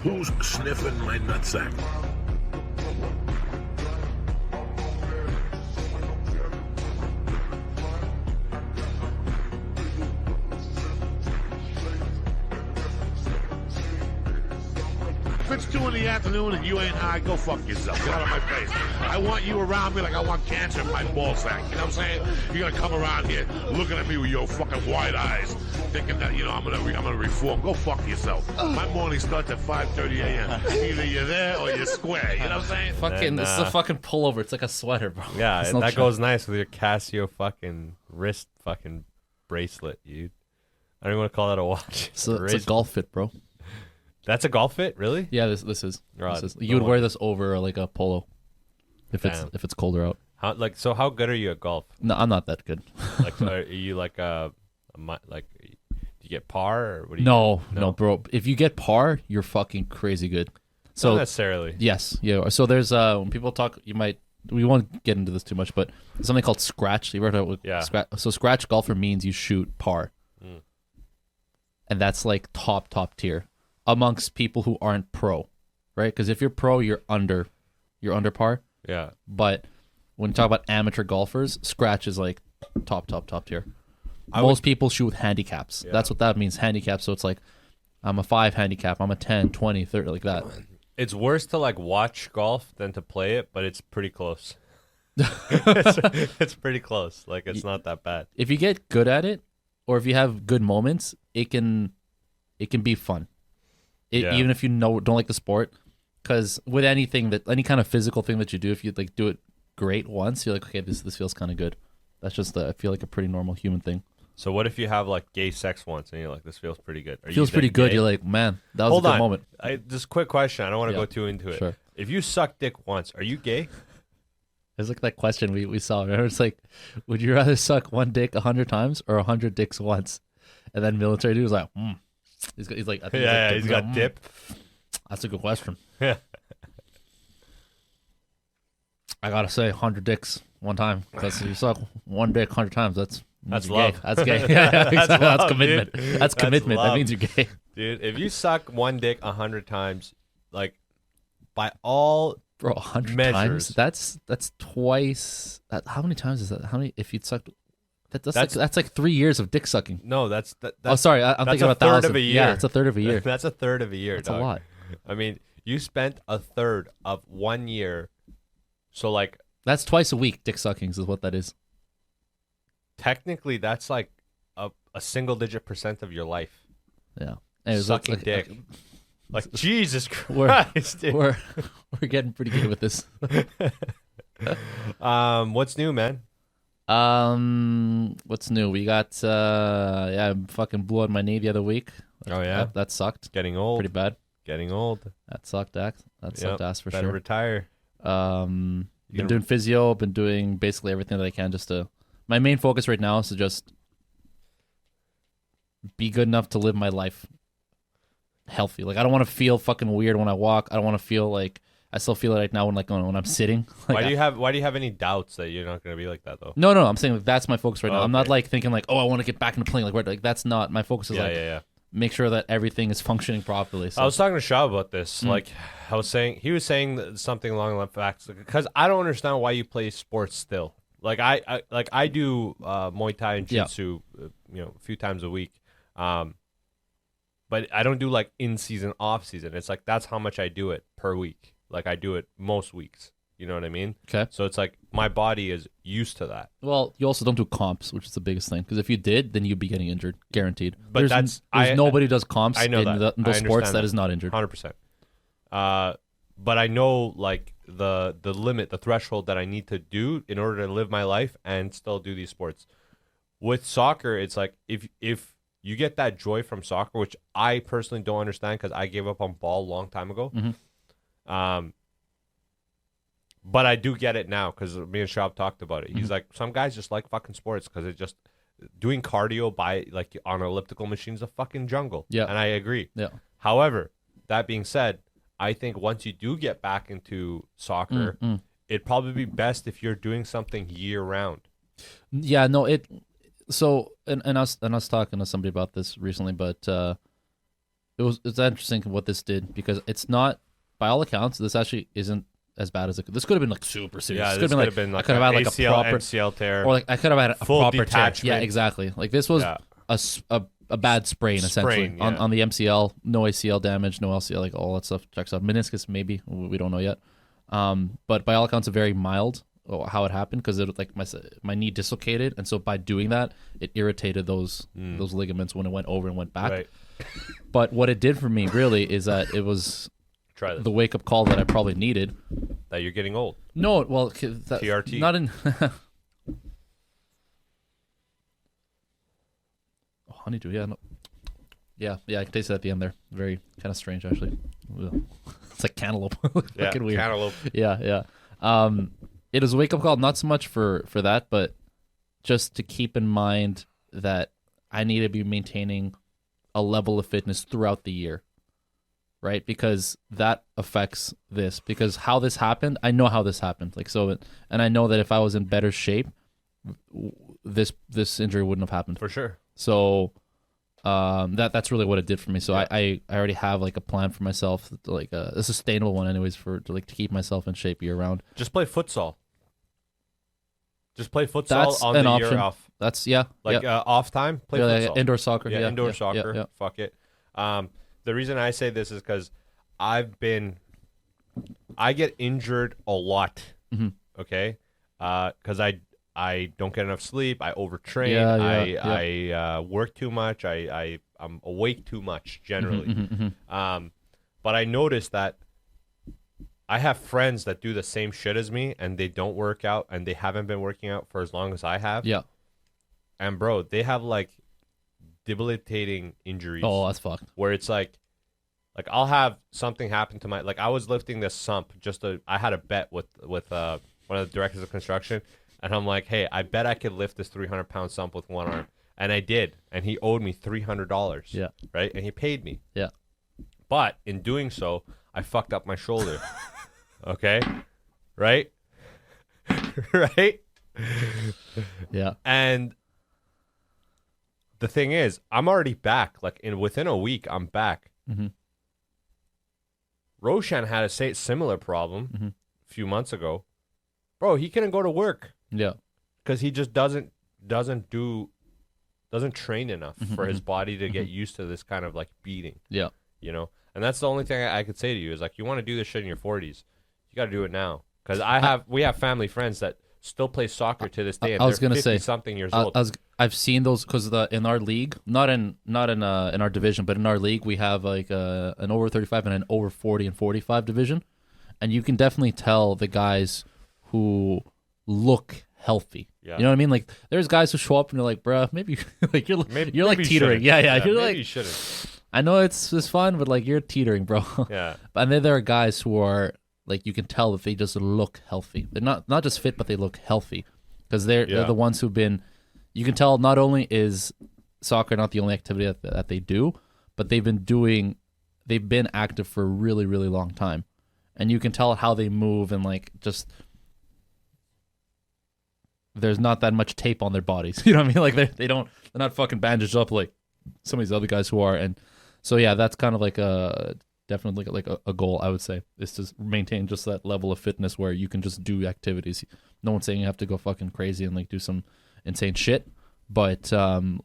Who's sniffing my nutsack? If it's 2 in the afternoon and you ain't high, go fuck yourself. Get out of my face. I want you around me like I want cancer in my ball sack. You know what I'm saying? You're gonna come around here looking at me with your fucking wide eyes, thinking that I'm gonna reform. Go fuck yourself. My morning starts at 5:30 a.m. Either you're there or you're square. You know what I'm saying? Fucking, this is a fucking pullover. It's like a sweater, bro. Yeah, It's no that joke. goes nice with your Casio fucking wrist fucking bracelet, dude. I don't even want to call that a watch. It's a Wrist- golf fit, bro. That's a golf fit, really? Yeah, this is. Right. You would wear this over like a polo if Damn. it's colder out. How good are you at golf? No, I'm not that good. Like, are you like do you get par or what do you? No, bro. If you get par, you're fucking crazy good. So Not necessarily. yes, yeah. So there's when people talk, we won't get into this too much, but there's something called scratch. You heard of it with Yeah. scratch? So scratch golfer means you shoot par, and that's like top tier amongst people who aren't pro, right? Because if you're pro, you're under par. Yeah. But when you talk about amateur golfers, scratch is like top tier. Most people shoot with handicaps. Yeah. That's what that means, handicap. So it's like, I'm a 5 handicap, I'm a 10, 20, 30, like that. It's worse to like watch golf than to play it, but it's pretty close. it's pretty close. Like it's not that bad. If you get good at it, or if you have good moments, it can be fun. Yeah. Even if you don't like the sport, because with any kind of physical thing that you do, if you like do it great once, you're like, okay, this feels kind of good. That's just I feel like a pretty normal human thing. So what if you have like gay sex once and you're like, this feels pretty good? Are Feels you pretty then good. gay? You're like, man, that was Hold a good on. moment. Just quick question. I don't want to Yeah. go too into it. Sure. If you suck dick once, are you gay? It's like that question we saw. Remember? It's like, would you rather suck one dick 100 times or 100 dicks once? And then military dude was like, He's like, I think Yeah, he's got dip. That's a good question. Yeah. I gotta say, 100 dicks one time. Because if you suck one dick 100 times, that's you're love. Gay. That's gay. Yeah, exactly. love, That's commitment. dude. That's commitment. That love. means you're gay. Dude, if you suck one dick 100 times, like by all Bro, 100 Measures. times? That's twice. How many times is that? How many? If you'd sucked, That's- that's like 3 years of dick sucking. no, that's Oh, sorry. I'm that's thinking a about third 1,000. of a year. Yeah, it's a third of a year. That's a third of a year. That's dog. a lot. I mean, you spent a third of 1 year. So like That's twice a week. Dick suckings is what that is. technically that's like a single digit % of your life. Yeah. Anyways, Sucking like, dick. Like Jesus We're- Christ. dude. We're getting pretty good with this. What's new, man? What's new? We got I fucking blew out my knee the other week. Oh yeah. That sucked. Getting old. Pretty bad. Getting old. That sucked ass. That sucked ass for Better sure. retire. Been gonna- doing physio, been doing basically everything that I can just to my main focus right now is to just be good enough to live my life healthy. Like I don't want to feel fucking weird when I walk. I don't want to feel like I still feel it right now when I'm sitting. Like, Why do you have any doubts that you're not going to be like that though? No, I'm saying like, that's my focus right now. I'm not Okay. like thinking like, oh, I want to get back into playing. Like that's not my focus. Is like Yeah. make sure that everything is functioning properly. So I was talking to Shaw about this. Hmm. Like, he was saying something along the facts because I don't understand why you play sports still. Like I do Muay Thai and Yeah. Jiu-Jitsu, a few times a week. But I don't do like in season, off season. It's like that's how much I do it per week. Like I do it most weeks. You know what I mean? okay. So it's like my body is used to that. Well, you also don't do comps, which is the biggest thing. Because if you did, then you'd be getting injured, guaranteed. But there's nobody does comps I know in that. those I sports understand that that. is not injured. 100%. But I know like the limit, the threshold that I need to do in order to live my life and still do these sports. With soccer, it's like if you get that joy from soccer, which I personally don't understand because I gave up on ball a long time ago. Mhm. But I do get it now because me and Shab talked about it. He's Mm-hmm. like, some guys just like fucking sports because it just doing cardio by like on elliptical machines a fucking jungle. Yeah. And I agree. Yeah. However, that being said, I think once you do get back into soccer, it'd probably be best if you're doing something year round. Yeah, no, it. So, and I was talking to somebody about this recently, but it's interesting what this did because it's not, by all accounts, this actually isn't as bad as it could. This could have been like super serious. Yeah, This this could could have been like I could have had like a ACL, proper MCL tear. or like I could have had a Full proper tear. detachment. Yeah, exactly. Like this was Yeah. a bad sprain essentially Sprain, yeah. on the MCL. No ACL damage, no LCL, like all that stuff checks out. Meniscus maybe, we don't know yet. But by all accounts, a very mild how it happened because it like my knee dislocated, and so by doing that, it irritated those ligaments when it went over and went back. Right. But what it did for me really is that it was Try this. the wake up call that I probably needed. That you're getting old. No, well, TRT. not in. Oh, honeydew, yeah, no. Yeah, I can taste it at the end there. Very kind of strange, actually. Ugh. It's like cantaloupe. Yeah, Fucking weird. cantaloupe. Yeah. It was a wake up call, not so much for that, but just to keep in mind that I need to be maintaining a level of fitness throughout the year, right? Because that affects this. Because how this happened, I know how this happened. Like so, and I know that if I was in better shape, this injury wouldn't have happened. For sure. So that's really what it did for me. So Yeah. I already have like a plan for myself, like a sustainable one, anyways, to keep myself in shape year round. Just play futsal. Just play futsal That's on an the option. year off. Like Off time, play futsal. indoor soccer. Yeah, indoor soccer. Yeah. Fuck it. The reason I say this is because I get injured a lot. Mhm. Okay, because I don't get enough sleep. I overtrain. I work too much. I'm awake too much generally. Mhm. But I noticed that I have friends that do the same shit as me, and they don't work out, and they haven't been working out for as long as I have. Yeah. And bro, they have like debilitating injuries. Oh, that's fucked. Where it's like I'll have something happen to my, like I was lifting this sump I had a bet with one of the directors of construction, and I'm like, hey, I bet I could lift this 300-pound sump with one arm, and I did, and he owed me $300. Yeah. Right, and he paid me. Yeah. But in doing so, I fucked up my shoulder. Okay, right, right, Yeah. and the thing is, I'm already back. Like within a week, I'm back. Mhm. Roshan had a similar problem Mhm. a few months ago. Bro, he couldn't go to work Yeah. because he just doesn't train enough for his body to get used to this kind of like beating. Yeah. You know, and that's the only thing I could say to you is like, you want to do this shit in your 40s, you got to do it now. Because we have family friends that still play soccer to this day, and I was they're gonna say, 50-something years old. I've seen those because in our league, not in our division, but in our league, we have like an over 35 and an over 40 and 45 division, and you can definitely tell the guys who look healthy. Yeah. You know what I mean? Like there's guys who show up and you're like, bruh, maybe like you're Maybe like you teetering. shouldn't. Yeah. You're maybe like, you shouldn't. I know it's fun, but like you're teetering, bro. Yeah. And then there are guys who are like, you can tell that they just look healthy. They're not just fit, but they look healthy because they're the ones who've been. You can tell not only is soccer not the only activity that they do, but they've been active for a really, really long time, and you can tell how they move and like just. There's not that much tape on their bodies. You know what I mean? Like they're not fucking bandaged up like some of these other guys who are. And so yeah, that's kind of like definitely like a goal, I would say, is to maintain just that level of fitness where you can just do activities. No one's saying you have to go fucking crazy and like do some insane shit, but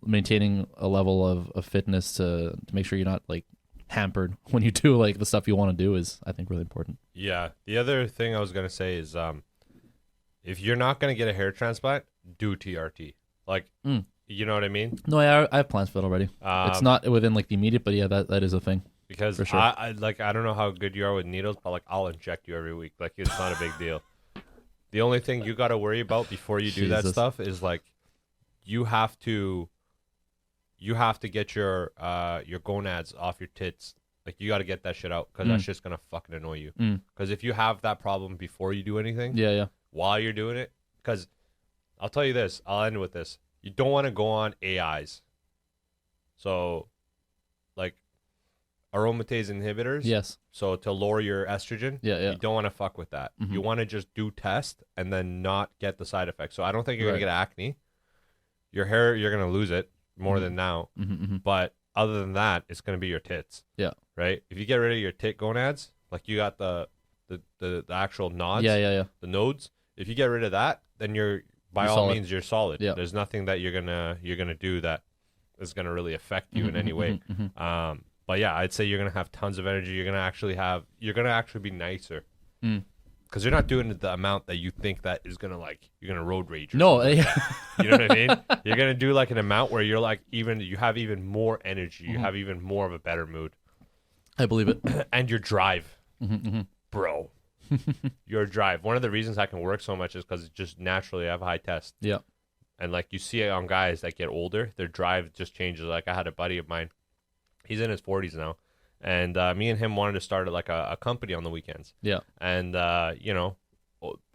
maintaining a level of fitness to make sure you're not like hampered when you do like the stuff you want to do is, I think, really important. Yeah. The other thing I was gonna say is, if you're not gonna get a hair transplant, do TRT. Like, you know what I mean? No, I have plans for that already. It's not within like the immediate, but yeah, that is a thing. Because For sure. I don't know how good you are with needles, but like I'll inject you every week. Like it's not a big deal. The only thing you got to worry about before you do that Jesus. stuff is like you have to get your gonads off your tits. Like you got to get that shit out because that's just gonna fucking annoy you. Because if you have that problem before you do anything, Yeah. while you're doing it, because I'll tell you this, I'll end with this. You don't want to go on AIs. So, like aromatase inhibitors. Yes. So to lower your estrogen, Yeah. you don't want to fuck with that. Mhm. You want to just do test and then not get the side effects. So I don't think you're Right. gonna get acne. Your hair, you're gonna lose it more than now. Mm-hmm. But other than that, it's going to be your tits. Yeah. Right? If you get rid of your tit gonads, like you got the actual nods, Yeah. the nodes, if you get rid of that, then by You're all solid. means you're solid. Yeah. There's nothing that you're gonna do that is gonna really affect you in any way. But yeah, I'd say you're gonna have tons of energy. You're gonna actually be nicer. Because you're not doing the amount that you think that is gonna you're gonna road rage. Or No, something. yeah. You know what I mean? You're gonna do like an amount where you're like you have even more energy. You have even more of a better mood. I believe it. And your drive, bro. Your drive. One of the reasons I can work so much is because just naturally I have a high test. Yeah. And like you see it on guys that get older, their drive just changes. Like I had a buddy of mine, he's in his 40s now, and me and him wanted to start like a company on the weekends. Yeah. And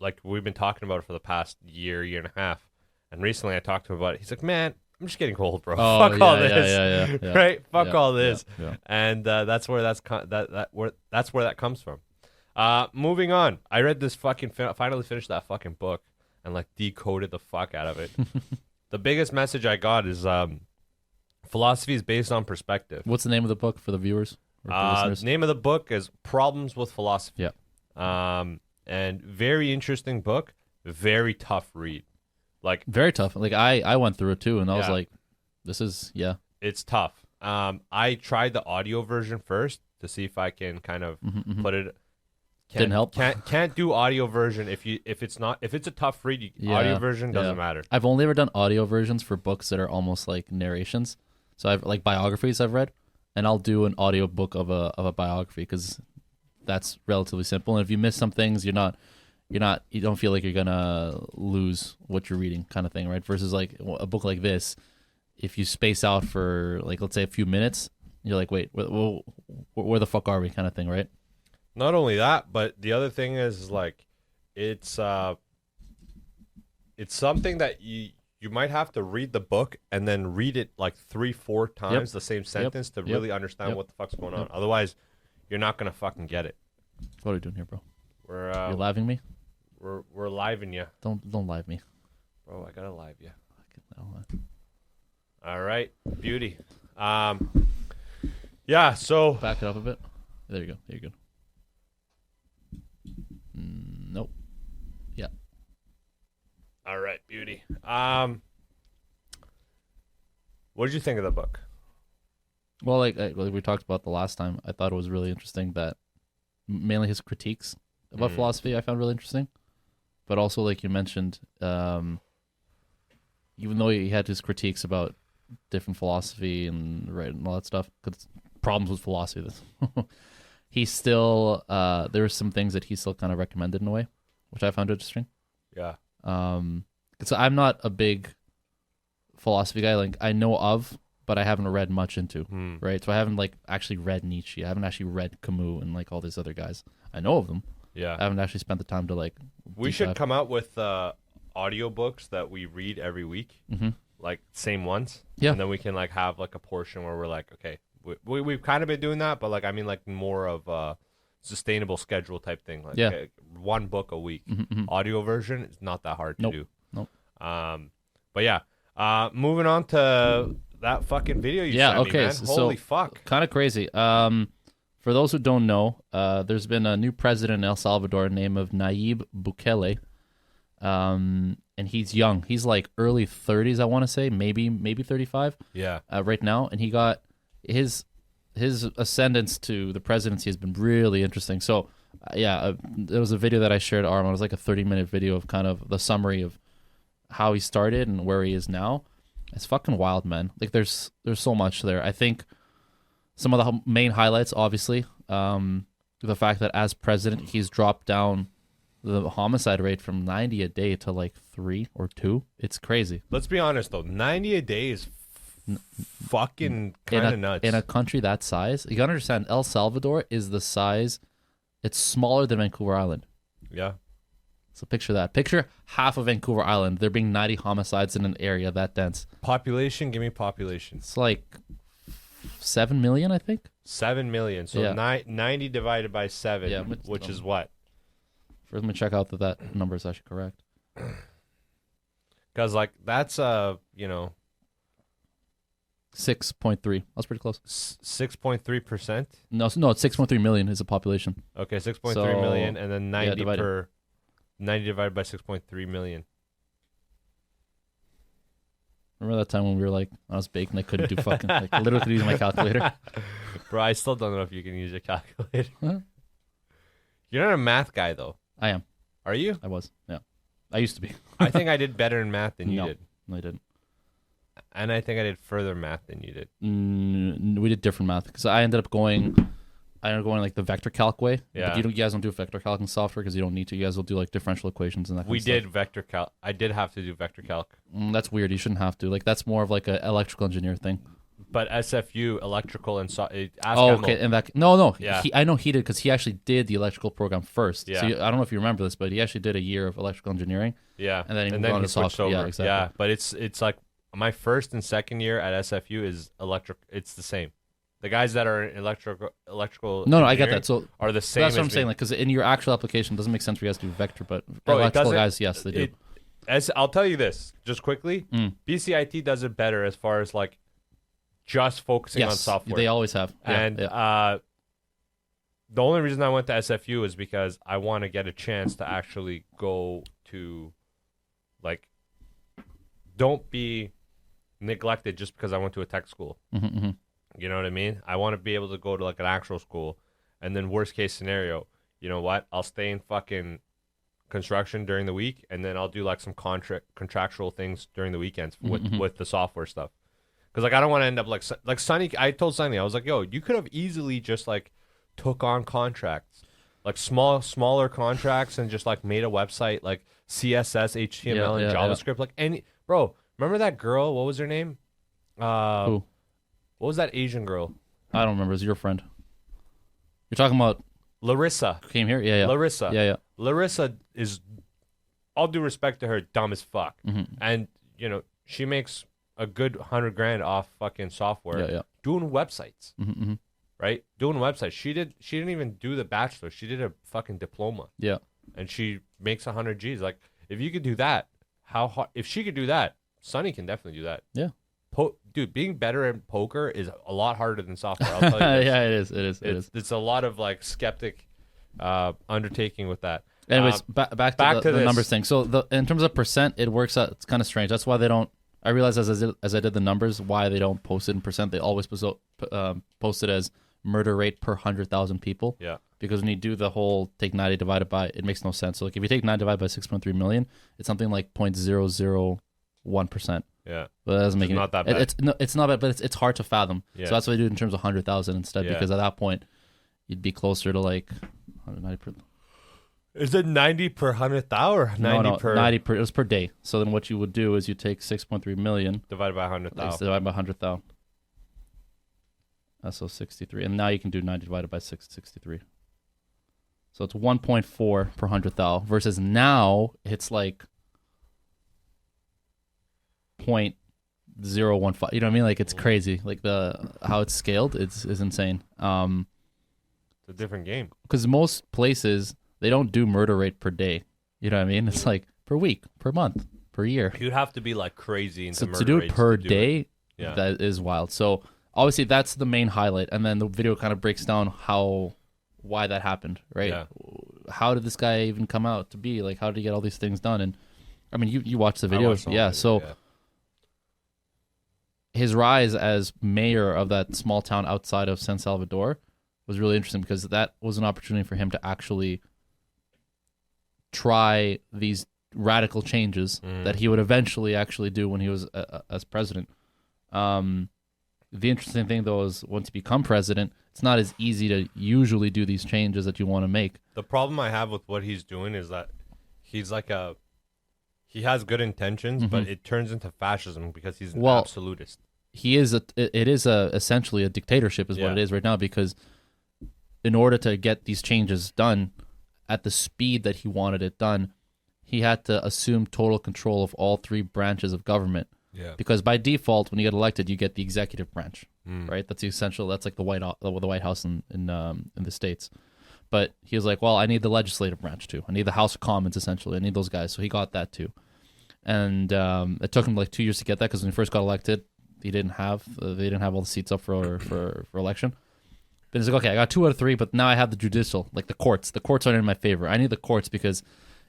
like we've been talking about it for the past year and a half. And recently I talked to him about it. He's like, man, I'm just getting old, bro. Oh, Fuck yeah, all yeah, this, yeah. right? Fuck Yeah, all this, yeah. and that's where that's where that comes from. Moving on, I read this finally finished that fucking book and like decoded the fuck out of it. The biggest message I got is philosophy is based on perspective. What's the name of the book for the viewers? Or for listeners? Name of the book is Problems with Philosophy. Yeah. And very interesting book, very tough read. Like Very tough. Like I went through it too, and I was Yeah. like, this is it's tough. I tried the audio version first to see if I can kind of put it. Didn't help. Can't do audio version if it's a tough read. Audio version doesn't matter. I've only ever done audio versions for books that are almost like narrations. So I've like biographies I've read, and I'll do an audio book of a biography because that's relatively simple. And if you miss some things, you don't feel like you're gonna lose what you're reading, kind of thing, right? Versus like a book like this, if you space out for like let's say a few minutes, you're like, wait, where the fuck are we, kind of thing, right? Not only that, but the other thing is like it's something that you might have to read the book and then read it like 3-4 times the same sentence to really understand what the fuck's going on. Otherwise, you're not gonna fucking get it. What are you doing here, bro? We're You're living me? we're living you, Don't live me. bro. I gotta live you. No, All right, beauty. Yeah. So back it up a bit. There you go. You're good. Nope. Yeah. all right, beauty. What did you think of the book? Well, like we talked about the last time, I thought it was really interesting that mainly his critiques about philosophy I found really interesting, but also like you mentioned, even though he had his critiques about different philosophy and all that stuff, because problems with philosophy, he still there were some things that he still kind of recommended in a way, which I found interesting. Yeah. So I'm not a big philosophy guy. Like I know of, but I haven't read much into. Right. So I haven't like actually read Nietzsche. I haven't actually read Camus and like all these other guys. I know of them. Yeah. I haven't actually spent the time to like. We deep should dive. come out with audiobooks that we read every week, like same ones. Yeah. And then we can like have like a portion where we're like, okay, we've kind of been doing that, but like I mean like more of a sustainable schedule type thing. Like Yeah. one book a week. Audio version is not that hard to do. Nope. But yeah, moving on to that fucking video you Yeah, sent okay, me, man. so- Holy fuck. Kind of crazy. For those who don't know, there's been a new president in El Salvador named of Nayib Bukele. And he's young. He's like early 30s, I want to say, maybe 35 Yeah. right now. And he got his ascendance to the presidency has been really interesting. So, there was a video that I shared, Arm. It was like a 30-minute video of kind of the summary of how he started and where he is now. It's fucking wild, man. Like there's so much there. I think some of the main highlights, obviously, the fact that as president, he's dropped down the homicide rate from 90 a day to like 3 or 2. It's crazy. Let's be honest though, 90 a day is fucking kind of nuts. In a country that size, you gotta understand, El Salvador is the size, it's smaller than Vancouver Island. Yeah. So picture that. Picture half of Vancouver Island. There being 90 homicides in an area that dense. Population, give me population. It's like 7 million, I think. 7 million. So Yeah. 90 divided by 7, Yeah, which is what? First, let me check out that number is actually correct. Because like that's 6.3. I was pretty close. 6.3%. No, it's 6.3 million is the population. Okay, 6.3 So, million, and then 90 divided. 90 divided by 6.3 million. Remember that time when we were like, I was baking, I couldn't do fucking, like, literally could use my calculator. Bro, I still don't know if you can use your calculator. Huh? You're not a math guy, though. I am. Are you? I was. Yeah. I used to be. I think I did better in math than you No. did. No, I didn't. And I think I did further math than you did. We did different math because I ended up going like the vector calc way. Yeah. But you guys don't do vector calc in software because you don't need to. You guys will do like differential equations and that kind We of stuff. did vector calc. I did have to do vector calc. That's weird. You shouldn't have to. Like, that's more of like an electrical engineer thing. But SFU, electrical, and ask Oh, Emil. okay. And that no. Yeah. I know he did because he actually did the electrical program first. Yeah. So I don't know if you remember this, but he actually did a year of electrical engineering. Yeah. And then he moved on to switched software. Yeah, over. exactly. Yeah, but it's like my first and second year at SFU is electric. It's the same. The guys that are in electrical No, I get engineering that. So are the same. that's what as I'm me. saying. Like, because in your actual application, it doesn't make sense for you guys to do vector, but Bro, it electrical doesn't- guys, yes, they do. I'll tell you this just quickly. Mm. BCIT does it better as far as like just focusing on Yes, software. they always have. Yeah, And yeah. the only reason I went to SFU is because I want to get a chance to actually go to, like, don't be neglected just because I went to a tech school. Mhm, mhm. You know what I mean? I want to be able to go to like an actual school, and then worst case scenario, you know what? I'll stay in fucking construction during the week, and then I'll do like some contractual things during the weekends with the software stuff. Because like I don't want to end up like Sonny. I told Sonny, I was like, yo, you could have easily just like took on contracts, like smaller contracts, and just like made a website like CSS, HTML, and Yeah, JavaScript. Like any bro, remember that girl? What was her name? Who? What was that Asian girl? I don't remember. It was your friend. You're talking about Larissa. who came here? Yeah, yeah. Larissa. Yeah, yeah. Larissa is, all due respect to her, dumb as fuck. Mm-hmm. And, you know, she makes a good $100,000 off fucking software Yeah, yeah. doing websites, Mm-hmm. right? Doing websites. She didn't even do the bachelor. She did a fucking diploma. Yeah. And she makes 100 G's. Like, if you could do that, how hard, if she could do that, Sonny can definitely do that. Yeah. Dude, being better at poker is a lot harder than software. I'll tell you this. Yeah, it is. It is. It is. It's a lot of like skeptic undertaking with that. Anyways, back to the this. numbers thing. So in terms of percent, it works out. It's kind of strange. That's why they don't. I realized as I did the numbers, why they don't post it in percent. They always post it as murder rate per 100,000 people. Yeah. Because when you do the whole take 90 divided by, it makes no sense. So like if you take 90 divided by 6.3 million, it's something like 0.001%. Yeah. But that doesn't make Not that bad. It's not bad, but it's hard to fathom. Yeah. So that's why they do it in terms of 100,000 instead, Yeah. because at that point, you'd be closer to like 190 per. Is it 90 per 100,000 or 90 per 90 per. It was per day. So then what you would do is you take 6.3 million divided by 100,000? divided by 100,000. So 63, and now you can do 90 divided by 663. So it's 1.4 per 100,000 versus now it's like 0.015. You know what I mean? Like it's crazy. Like how it's scaled is insane. It's a different game. Because most places they don't do murder rate per day. You know what I mean? It's like per week, per month, per year. You'd have to be like crazy into So murder to do it rates per to do day, it. Yeah. that is wild. So obviously that's the main highlight, and then the video kind of breaks down why that happened, right? Yeah. How did this guy even come out to be? Like, how did he get all these things done? And I mean, you watched the I video, watched the whole yeah. video, So yeah. his rise as mayor of that small town outside of San Salvador was really interesting because that was an opportunity for him to actually try these radical changes that he would eventually actually do when he was as president. The interesting thing, though, is once you become president, it's not as easy to usually do these changes that you want to make. The problem I have with what he's doing is that he's like he has good intentions, but it turns into fascism because he's an absolutist. He is it is essentially a dictatorship is what Yeah. it is right now, because in order to get these changes done at the speed that he wanted it done, he had to assume total control of all three branches of government. Yeah. Because by default, when you get elected, you get the executive branch, right? That's the essential. That's like the White House in the States. But he was like, well, I need the legislative branch too. I need the House of Commons, essentially. I need those guys. So he got that too. And it took him like 2 years to get that, because when he first got elected, he didn't have they didn't have all the seats up for election. But he's like, okay, I got 2 out of 3, but now I have the judicial, like the courts. The courts aren't in my favor. I need the courts because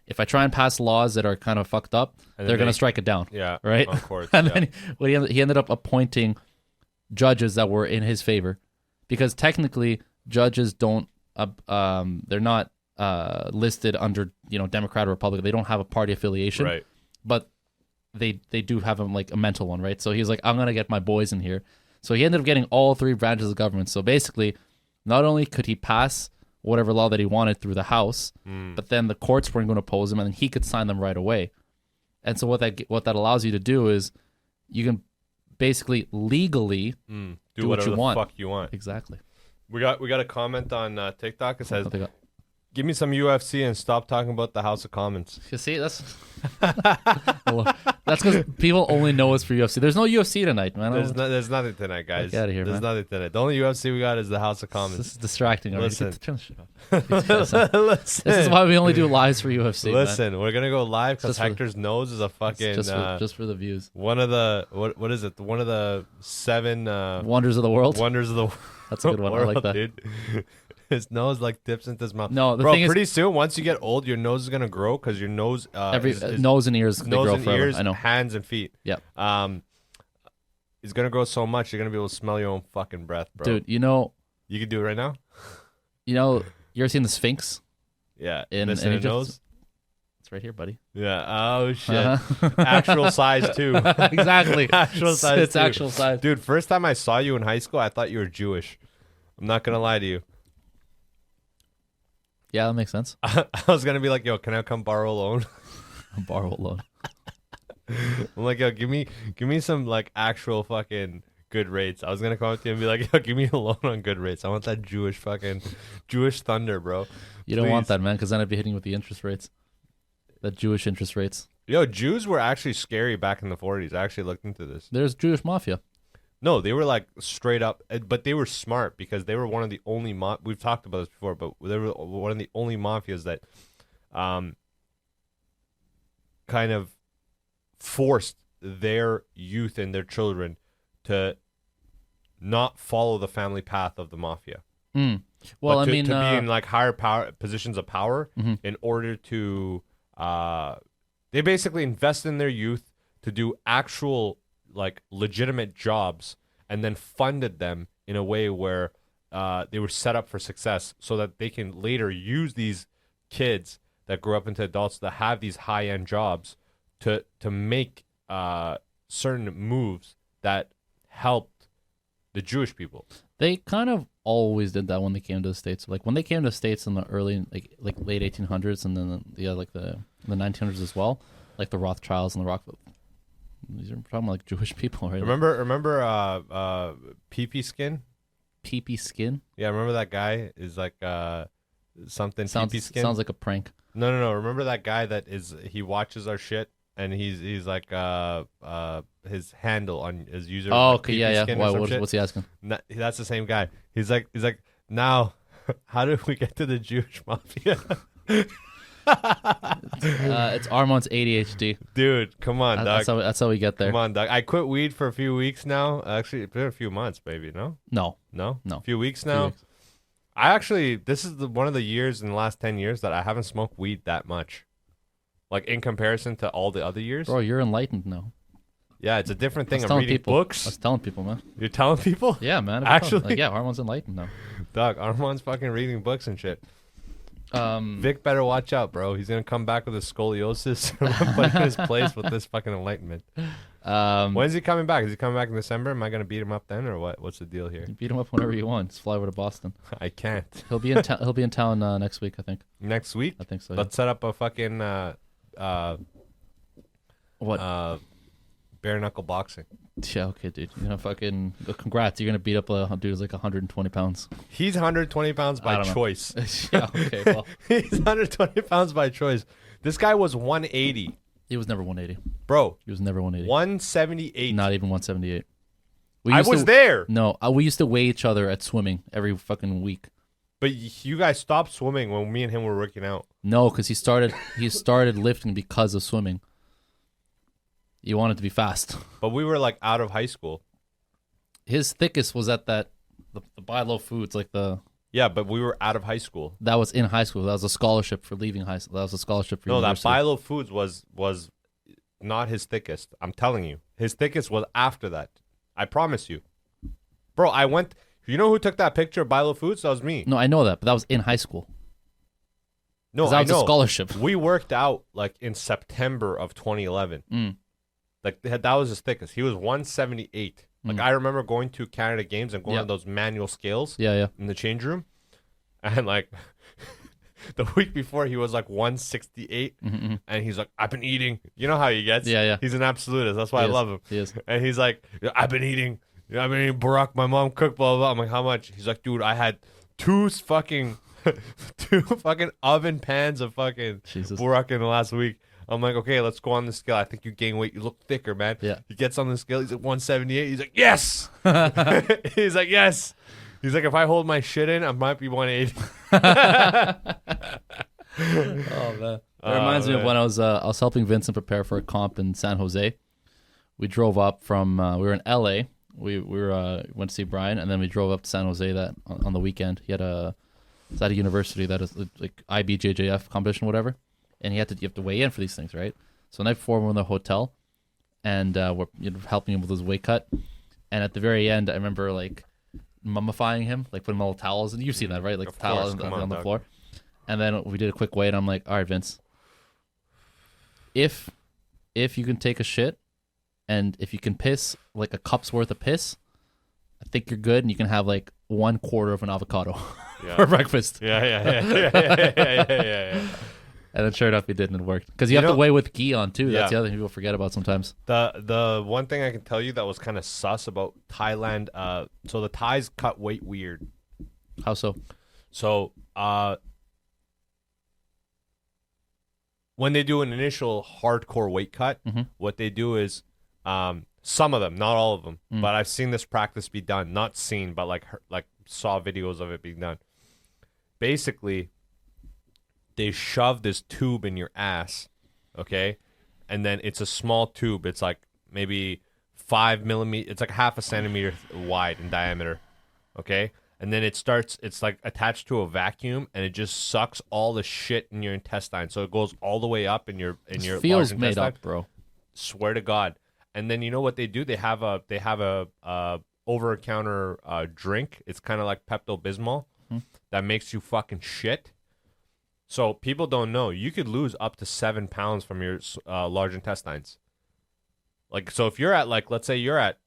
if I try and pass laws that are kind of fucked up, And they're then going to strike it down. Yeah, right. of course. And yeah. then he ended up appointing judges that were in his favor, because technically judges don't they're not listed under Democrat or Republican. They don't have a party affiliation, Right. but they do have a mental one, right? So he's like, I'm gonna get my boys in here. So he ended up getting all 3 branches of government. So basically, not only could he pass whatever law that he wanted through the House, but then the courts weren't going to oppose him, and then he could sign them right away. And so what that allows you to do is you can basically legally Do what whatever you the want. fuck you want. Exactly. We got a comment on TikTok. It says, What they got. "Give me some UFC and stop talking about the House of Commons." You see, that's because people only know us for UFC. There's no UFC tonight, man. There's nothing tonight, guys. Get outta here, There's man. nothing tonight. The only UFC we got is the House of This Commons. is distracting. already. Listen. Turn the shit off. Listen, This is why we only do lives for UFC. man. listen. We're gonna go live because Just for the- Hector's nose is a fucking Just for the views. one of the what is it? One of the 7 Wonders of the world. wonders of the That's a good one. I like world, that. dude. His nose like dips into his mouth. No, the Bro, thing is- pretty soon, once you get old, your nose is gonna grow because your nose, is Nose and ears, they nose grow and forever. ears, I know. hands and feet. Yep. It's gonna grow so much you're gonna be able to smell your own fucking breath, bro. Dude, you can do it right now. you ever seen the Sphinx? Yeah, In this in Egypt? your nose. It's right here, buddy. Yeah. Oh shit. Uh-huh. Actual size too. Exactly. Actual size. It's too. actual size. Dude, first time I saw you in high school, I thought you were Jewish. I'm not gonna lie to you. Yeah, that makes sense. I was gonna be like, yo, can I come borrow a loan? Borrow a loan. I'm like, yo, give me some like actual fucking good rates. I was gonna come up to you and be like, yo, give me a loan on good rates. I want that Jewish thunder, bro. You don't want Please. that, man, because then I'd be hitting you with the interest rates. The Jewish interest rates. Yo, Jews were actually scary back in the 40s. I actually looked into this. There's Jewish mafia. No, they were like straight up, but they were smart because they were one of the only we've talked about this before, but they were one of the only mafias that kind of forced their youth and their children to not follow the family path of the mafia. Mm. Well, but I to, mean, to be in like higher power positions of power Mhm. in order to they basically invest in their youth to do actual like legitimate jobs and then funded them in a way where they were set up for success so that they can later use these kids that grow up into adults that have these high-end jobs to make certain moves that helped the Jewish people. they kind of always did that when they came to the States. Like when they came to the States in the early, like late 1800s, and then like the 1900s as well, like the Rothschilds and the Rockefeller. These are talking about like Jewish people, right? Remember PP Skin? PP Skin Yeah, remember that guy is like something PP Skin? sounds like a prank. No. Remember that guy that he watches our shit and he's like his handle on his user. is Oh, like okay, PP yeah. Skin or Why? some shit? What's he asking? That's the same guy. He's like now, how did we get to the Jewish mafia? It's Armand's ADHD. Dude, come on, dog. That's how we get there. Come on, dog. I quit weed for a few weeks now. Actually, it's been a few months, maybe. No, No. a few weeks now. weeks. I actually, this is one of the years in the last 10 years that I haven't smoked weed that much. Like in comparison to all the other years. Bro, you're enlightened now. Yeah, it's a different thing. I was I'm telling reading people. I books. was telling people, man. You're telling people? Yeah, man. Actually? Like, yeah, Armand's enlightened now. Dog, Armand's fucking reading books and shit. Um, Vic better watch out, bro. He's going to come back with a scoliosis. Put in his place with this fucking enlightenment. When's he coming back? Is he coming back in December? Am I going to beat him up then or what? What's the deal here? you beat him up whenever you want. Just fly over to Boston. I can't. He'll be in town. He'll be in town next week, I think. Next week? I think so. Yeah. Let's set up a fucking What? bare knuckle boxing. Yeah, okay, dude. You're gonna fucking congrats. You're gonna beat up a dude who's like 120 pounds. He's 120 pounds I by don't know. choice. Yeah, okay. Well, He's 120 pounds by choice. This guy was 180. he was never 180. Bro, He was never 180. 178. Not even 178. We I used to- was there. No, we used to weigh each other at swimming every fucking week. But you guys stopped swimming when me and him were working out. No, because he started lifting because of swimming. You wanted to be fast. But we were like out of high school. his thickest was at the Buy Low Foods, like Yeah, but we were out of high school. that was in high school. That was a scholarship for leaving high school. That was a scholarship for No, that university. Bilo Foods was not his thickest. I'm telling you, his thickest was after that. I promise you, bro. I went. You know who took that picture of Bilo Foods? That was me. No, I know that, but that was in high school. No, 'Cause that I was know. a scholarship. We worked out like in September of 2011. Mm. Like that was his thickest. He was 178. Like I remember going to Canada Games and going Yeah. on those manual scales Yeah, yeah. in the change room, and like the week before he was like 168, and he's like, "I've been eating." You know how he gets? Yeah, yeah. He's an absolutist. That's why He I is. love him. He is. And he's like, I've been eating Barack. My mom cooked, blah, blah, blah. I'm like, how much? He's like, dude, I had two fucking oven pans of fucking Jesus. Barack in the last week. I'm like, okay, let's go on the scale. I think you gain weight. You look thicker, man. Yeah. He gets on the scale. He's at 178. He's like, yes. He's like, yes. He's like, if I hold my shit in, I might be 180. Oh man, it reminds me of man. when I was helping Vincent prepare for a comp in San Jose. We drove up from we were in LA. We went to see Brian, and then we drove up to San Jose that on the weekend. He had it's at a university that is like IBJJF competition, whatever, and you have to weigh in for these things, right? So the night before, we're in the hotel, and we're helping him with his weight cut. And at the very end, I remember like mummifying him, like putting little towels, and you've seen that, right? Like Of towels course, come on on, the dog. floor. And then we did a quick weigh, and I'm like, all right, Vince, if you can take a shit, and if you can piss like a cup's worth of piss, I think you're good, and you can have like 1/4 of an avocado for breakfast. Yeah. And then sure enough, he did, and it worked. Because you You have to know- weigh with ghee on too. That's Yeah. the other thing people forget about sometimes. The one thing I can tell you that was kind of sus about Thailand. So the Thais cut weight weird. How so? So when they do an initial hardcore weight cut, what they do is some of them, not all of them, but I've seen this practice be done. Not seen, but like saw videos of it being done. Basically, they shove this tube in your ass, okay, and then it's a small tube. It's like maybe 5 millimeters. It's like half a centimeter wide in diameter, okay. And then it's like attached to a vacuum, and it just sucks all the shit in your intestine. So it goes all the way up in your Feels large made intestine. up, bro. Swear to God. And then you know what they do? They have a over the counter drink. It's kind of like Pepto Bismol that makes you fucking shit. So people don't know you could lose up to 7 pounds from your large intestines. Like, so if you're at let's say you're at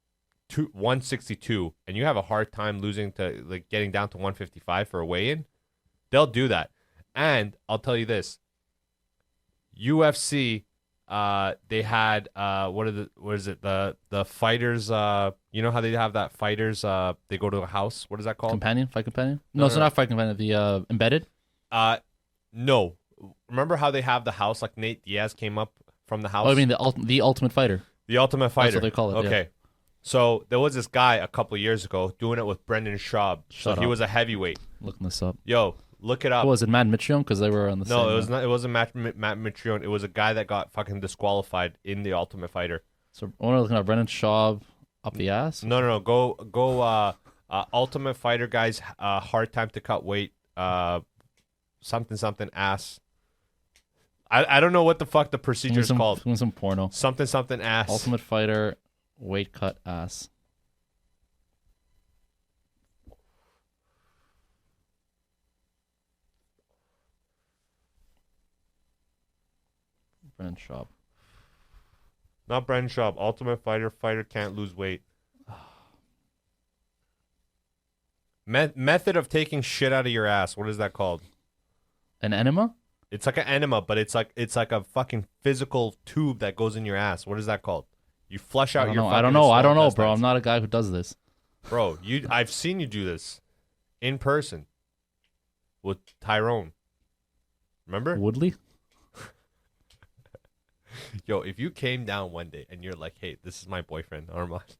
162 and you have a hard time losing to like getting down to 155 for a weigh-in, they'll do that. And I'll tell you this, UFC, they had what is it the fighters, you know how they have that fighters, they go to a house, what is that called? Fight companion? No, it's not fight companion. The embedded. No, remember how they have the house, like Nate Diaz came up from the house? Oh, I mean the Ultimate Fighter. The Ultimate Fighter. what they call it, yeah. Okay. So there was this guy a couple years ago doing it with Brendan Schaub. Shut so he up. was a heavyweight. Looking this up. Yo, look it up. What was it, Matt Mitrione? Because they were on the same. No, it was not. It wasn't Matt Mitrione. It was a guy that got fucking disqualified in the Ultimate Fighter. So we're looking at Brendan Schaub up the ass. No. Go. Ultimate Fighter guys. Hard time to cut weight. Something ass. I don't know what the fuck the procedure is called. Doing some porno. Something ass. Ultimate Fighter weight cut ass. Brendan Schaub. Not Brendan Schaub. Ultimate Fighter. Fighter can't lose weight. Method of taking shit out of your ass. What is that called? An enema? It's like an enema, but it's like a fucking physical tube that goes in your ass. What is that called? You flush out your. I don't know, bro. I'm not a guy who does this. Bro, I've seen you do this in person with Tyrone. Remember? Woodley? Yo, if you came down one day and you're like, "Hey, this is my boyfriend, Armand,"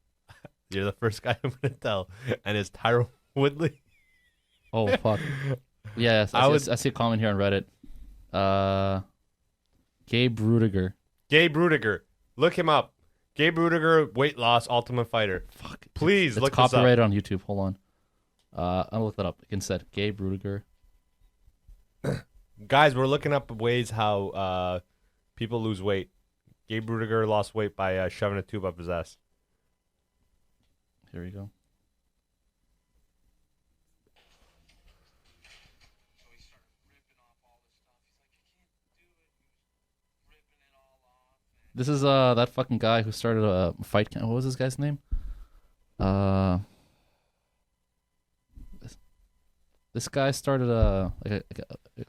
you're the first guy I'm gonna tell, and it's Tyrone Woodley. Oh fuck. Yes, I see a comment here on Reddit. Gabe Rudiger. Gabe Rudiger. Look him up. Gabe Rudiger, weight loss, Ultimate Fighter. Fuck. Please It's look this up. copyrighted on YouTube. Hold on. I'll look that up instead. Gabe Rudiger. Guys, we're looking up ways how people lose weight. Gabe Rudiger lost weight by shoving a tube up his ass. Here we go. This is that fucking guy who started a fight camp. What was this guy's name? This guy started a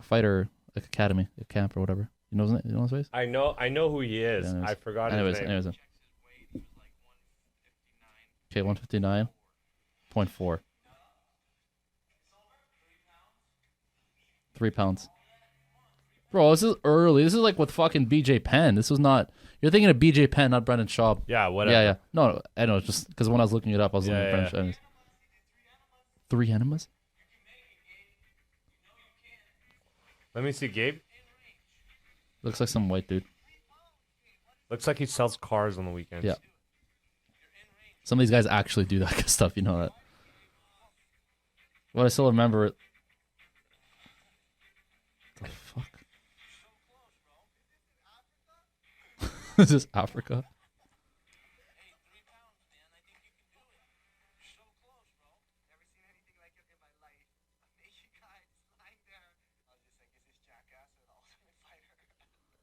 fighter academy, a camp or whatever. You know his name? You know his face? I know who he is. Yeah, anyways. I forgot Anyways, his name. Okay, 159.4. 3 pounds. Bro, this is early. This is like with fucking BJ Penn. This was not. You're thinking of BJ Penn, not Brendan Schaub. Yeah, whatever. Yeah, yeah. No, I know. Just because when I was looking it up, I was looking at Brendan Schaub. Anyways. 3 enemas? Let me see, Gabe. Looks like some white dude. Looks like he sells cars on the weekends. Yeah. Some of these guys actually do that kind of stuff. You know that. What I still remember. The fuck? This is Africa.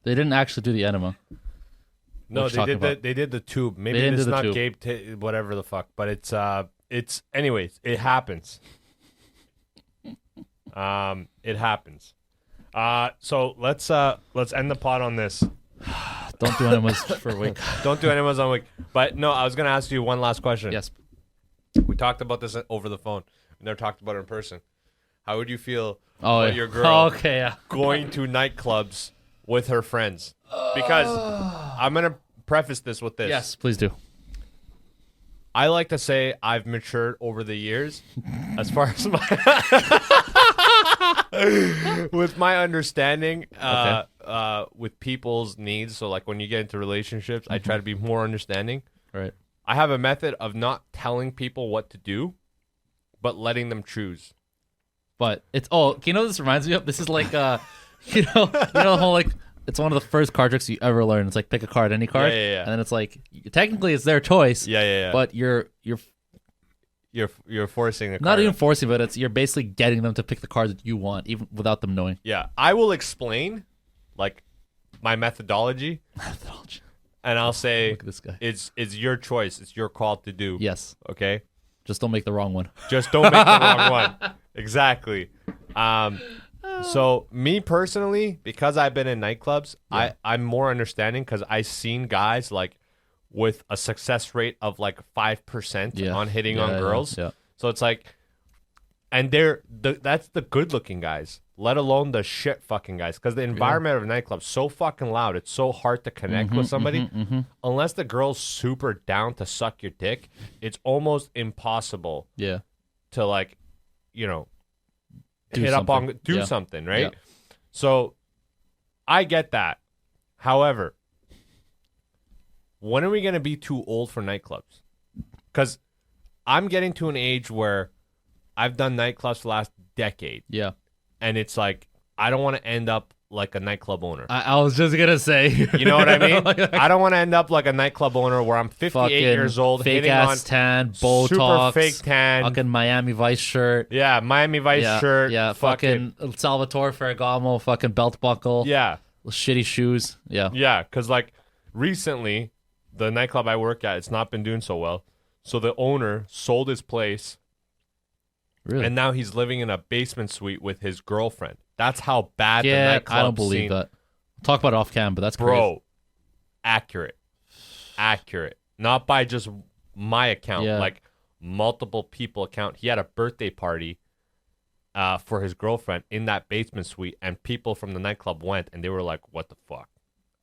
They didn't actually do the enema. No, What you they did talking about? they did the tube. Maybe They didn't it's do the not tube. Gabe, whatever the fuck. But it's anyways. It happens. It happens. So let's end the pod on this. Don't do enemas for a week. Don't do enemas on week. But no, I was gonna ask you one last question. Yes. We talked about this over the phone. We never talked about it in person. How would you feel Oh, about yeah. your girl Oh, okay, yeah. going to nightclubs with her friends? Because I'm gonna preface this with this. Yes, please do. I like to say I've matured over the years as far as my with my understanding with people's needs. So like when you get into relationships, I try to be more understanding. Right. I have a method of not telling people what to do, but letting them choose. But it's you know what this reminds me of? This is like you know the whole like it's one of the first card tricks you ever learn. It's like pick a card, any card. Yeah. And then it's like technically it's their choice. Yeah. But you're You're forcing the not card. even forcing, but you're basically getting them to pick the card that you want, even without them knowing. Yeah, I will explain like my methodology, and I'll say Look at this guy. it's your choice. It's your call to do. Yes. Okay. Just don't make the wrong one. Just don't make the wrong one. Exactly. So me personally, because I've been in nightclubs, I'm more understanding because I've seen guys like with a success rate of like 5% on hitting on girls. Yeah. So it's like, and that's the good looking guys, let alone the shit fucking guys. Because the environment of a nightclub is so fucking loud. It's so hard to connect with somebody. Unless the girl's super down to suck your dick, it's almost impossible Yeah. to like, you know, Do hit something. up on, Yeah. something, right? Yeah. So I get that. However, when are we going to be too old for nightclubs? Because I'm getting to an age where I've done nightclubs for the last decade. Yeah. And it's like, I don't want to end up like a nightclub owner. I was just gonna say. You know what I mean? I don't want to end up like a nightclub owner where I'm 58 fucking years old, fake hitting on ass tan, Botox, super fake tan. fucking Miami Vice shirt. Yeah, Miami Vice Yeah, shirt. yeah, fucking Salvatore Ferragamo, fucking belt buckle, Yeah. shitty shoes. Yeah. Yeah, because like recently, the nightclub I work at, it's not been doing so well. So the owner sold his place, Really? and now he's living in a basement suite with his girlfriend. That's how bad the Yeah, nightclub I don't believe scene. that. Talk about it off cam, but that's crazy. Bro, accurate. Not by just my account, Yeah. like multiple people account. He had a birthday party for his girlfriend in that basement suite, and people from the nightclub went, and they were like, "What the fuck?"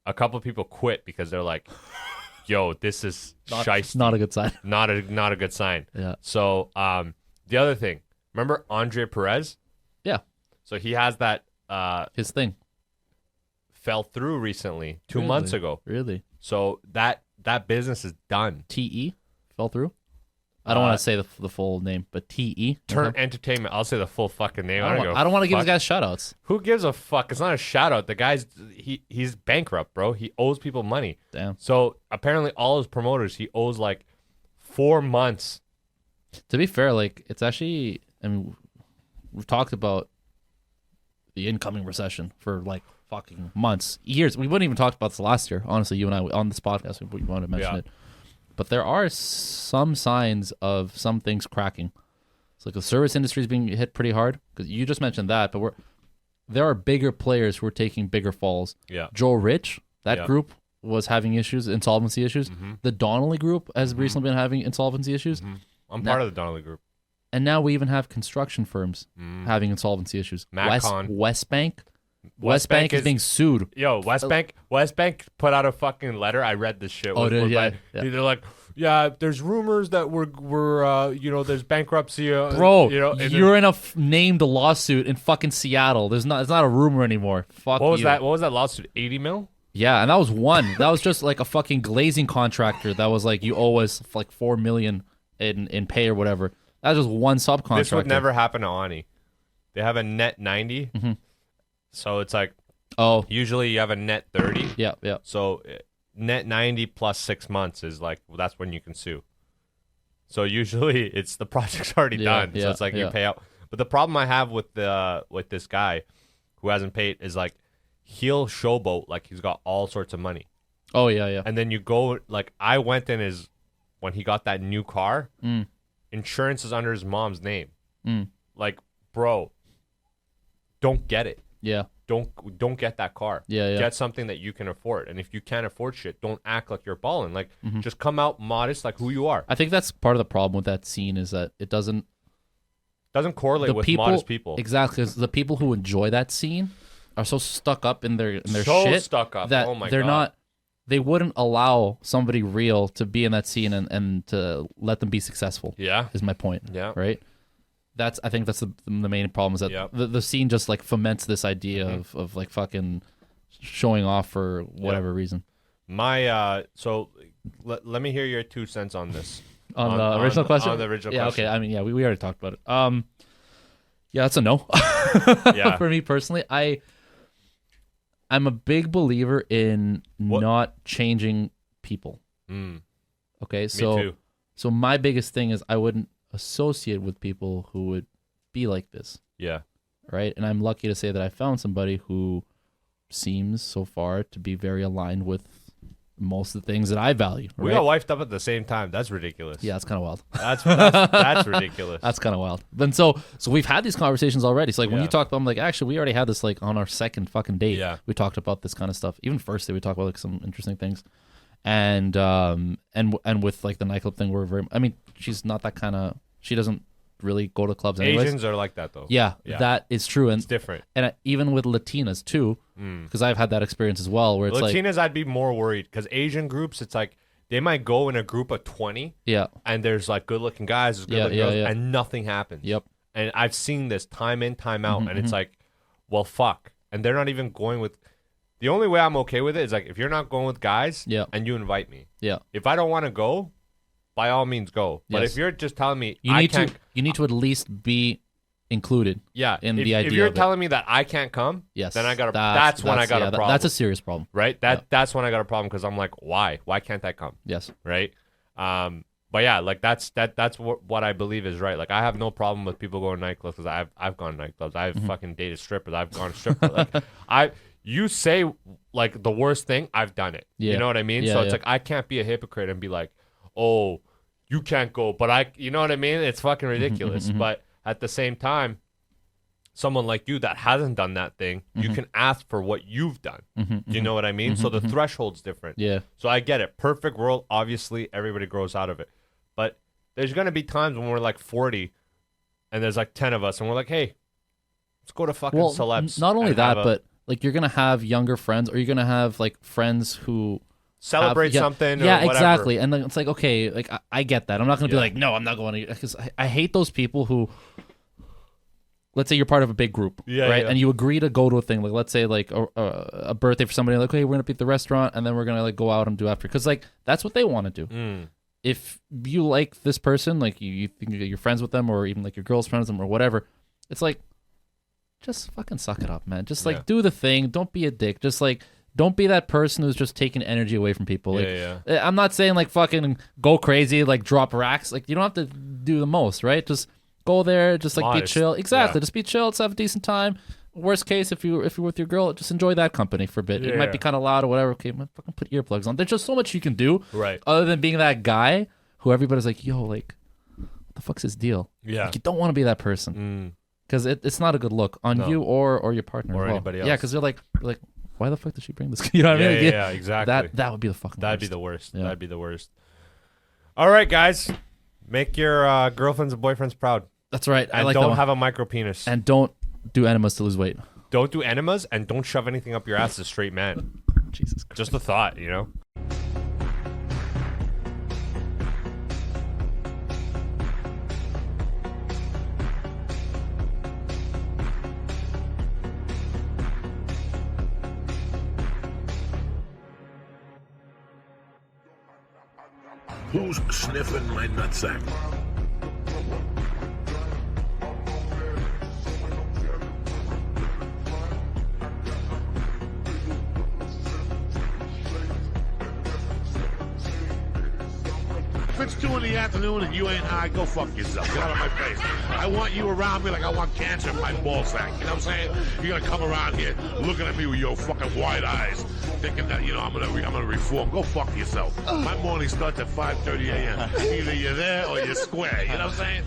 A couple of people quit because they're like, "Yo, this is shiesty. Not a good sign. Not a good sign." Yeah. So, the other thing, remember Andre Perez? Yeah. So he has that His thing. fell through recently, 2 Really? months ago. Really? So that that business is done. TE fell through. I don't want to say the full name, but TE. Turn Entertainment. I'll say the full fucking name. I don't want to give fuck. these guys shout outs. Who gives a fuck? It's not a shout out. The guy's he's bankrupt, bro. He owes people money. Damn. So apparently all his promoters, he owes like 4 months. To be fair, like it's actually, I mean, we've talked about the incoming recession for like fucking months, years. We wouldn't even talk about this last year, honestly. You and I on this podcast, we wanted to mention it. But there are some signs of some things cracking. It's like the service industry is being hit pretty hard because you just mentioned that, but there are bigger players who are taking bigger falls. Yeah. Joe Rich, that group was having issues, insolvency issues. Mm-hmm. The Donnelly Group has recently been having insolvency issues. Mm-hmm. I'm part of the Donnelly Group. And now we even have construction firms having insolvency issues. Westbank is being sued. Yo, Westbank put out a fucking letter. I read this shit. Yeah. They're like, yeah, there's rumors that we're there's bankruptcy. Bro, and you're in a named lawsuit in fucking Seattle. It's not a rumor anymore. Fuck what was you. that? What was that lawsuit? 80 mil? Yeah, and that was one. That was just like a fucking glazing contractor that was like, you owe us like $4 million in pay or whatever. That was just one subcontractor. This would never happen to Ani. They have a net 90. Mm-hmm. So it's like, oh, usually you have a net 30. Yeah. So net 90 plus 6 months is like, well, that's when you can sue. So usually it's the project's already done. So it's like you pay out. But the problem I have with this guy who hasn't paid is like, he'll showboat like he's got all sorts of money. Oh, yeah. And then you go, like, I went in when he got that new car, insurance is under his mom's name. Like, bro, don't get it. Yeah. Don't get that car. Yeah. Get something that you can afford. And if you can't afford shit, don't act like you're balling. Like, just come out modest, like who you are. I think that's part of the problem with that scene is that it doesn't correlate with modest people. Exactly. 'Cause the people who enjoy that scene are so stuck up in their so shit stuck up. that oh my they're God. not. They wouldn't allow somebody real to be in that scene and to let them be successful. Yeah. Is my point. Yeah. Right. I think that's the main problem is that the scene just like foments this idea of like fucking showing off for whatever reason. So let me hear your 2 cents on this. on the original question. On the original question. Okay. I mean, we already talked about it. Yeah, that's a no. Yeah. For me personally, I'm a big believer in not changing people. Okay, so Me too. So my biggest thing is I wouldn't associate with people who would be like this. Yeah. Right? And I'm lucky to say that I found somebody who seems so far to be very aligned with most of the things that I value. We right? got wifed up at the same time. That's ridiculous. Yeah, that's kind of wild. That's ridiculous. That's kind of wild. Then so we've had these conversations already. So like when Yeah. you talk about, I'm like, actually, we already had this like on our second fucking date. Yeah. We talked about this kind of stuff. Even first day, we talked about like some interesting things. And with like the nightclub thing, she's not that kind of. She doesn't really go to clubs anyways. Asians are like that though. Yeah, that is true. And it's different. And even with Latinas too, because I've had that experience as well, where it's Latinas, I'd be more worried because Asian groups, it's like they might go in a group of 20. Yeah. And there's like good-looking guys, there's good-looking girls, and nothing happens. Yep. And I've seen this time in, time out, and it's like, well, fuck. And they're not even going with. The only way I'm okay with it is like if you're not going with guys, and you invite me. Yeah. If I don't want to go, by all means go. But Yes. if you're just telling me you I need can't, you need to at least be included. in the idea if you're of it. telling me that I can't come, Yes. then I got that's when I got a problem. That's a serious problem. right. That's when I got a problem because I'm like, why? Why can't I come? Yes. Right. But yeah, like that's what I believe is right. Like I have no problem with people going to nightclubs because I've gone to nightclubs. I've fucking dated strippers. I've gone to strippers. Like you say like the worst thing, I've done it. Yeah. You know what I mean? Yeah, So it's yeah. like I can't be a hypocrite and be like, oh, you can't go, but you know what I mean? It's fucking ridiculous. But at the same time, someone like you that hasn't done that thing, you can ask for what you've done. Do you know what I mean? So the threshold's different. Yeah. So I get it. Perfect world, obviously, everybody grows out of it. But there's going to be times when we're like 40 and there's like 10 of us and we're like, hey, let's go to fucking celebs. Not only and that, have but like you're gonna have younger friends, or you're gonna have like friends who celebrate something. Yeah, or whatever. exactly. And then it's like, okay, like I get that. I'm not gonna be like, no, I'm not going to, because I hate those people who let's say you're part of a big group, Yeah, right? yeah. And you agree to go to a thing, like let's say like a birthday for somebody, like, hey, we're gonna be at the restaurant, and then we're gonna like go out and do after, because like that's what they want to do. If you like this person, like you think you're friends with them, or even like your girl's friends with them, or whatever, it's like, just fucking suck it up, man. Just like do the thing. Don't be a dick. Just like don't be that person who's just taking energy away from people. Like, I'm not saying like fucking go crazy, like drop racks. Like you don't have to do the most, right? Just go there, just like Modest. be chill. Exactly. Yeah. Just be chill. Let's have a decent time. Worst case, if you're with your girl, just enjoy that company for a bit. It might be kind of loud or whatever. Okay, man, fucking put earplugs on. There's just so much you can do, Right. other than being that guy who everybody's like, yo, like, what the fuck's his deal? Yeah. Like, you don't want to be that person, because it's not a good look on you or your partner Or as well. anybody else. Yeah, because they're like, why the fuck did she bring this? You know what I mean? Like, Yeah, exactly. That would be the fucking. That'd be worst. the worst. Yeah. That'd be the worst. All right, guys, make your girlfriends and boyfriends proud, That's right. I and like that don't one. have a micro penis. And don't do enemas to lose weight. Don't do enemas, and don't shove anything up your ass as a straight man. Jesus Christ. Just a thought, you know. Who's sniffing my nutsack? If it's 2 in the afternoon and you ain't high, go fuck yourself. Get out of my face. I want you around me like I want cancer in my ball sack. You know what I'm saying? You're gonna come around here looking at me with your fucking wide eyes, thinking that, you know, I'm gonna reform. Go fuck yourself. My morning starts at 5:30 a.m. Either you're there or you're square. You know what I'm saying?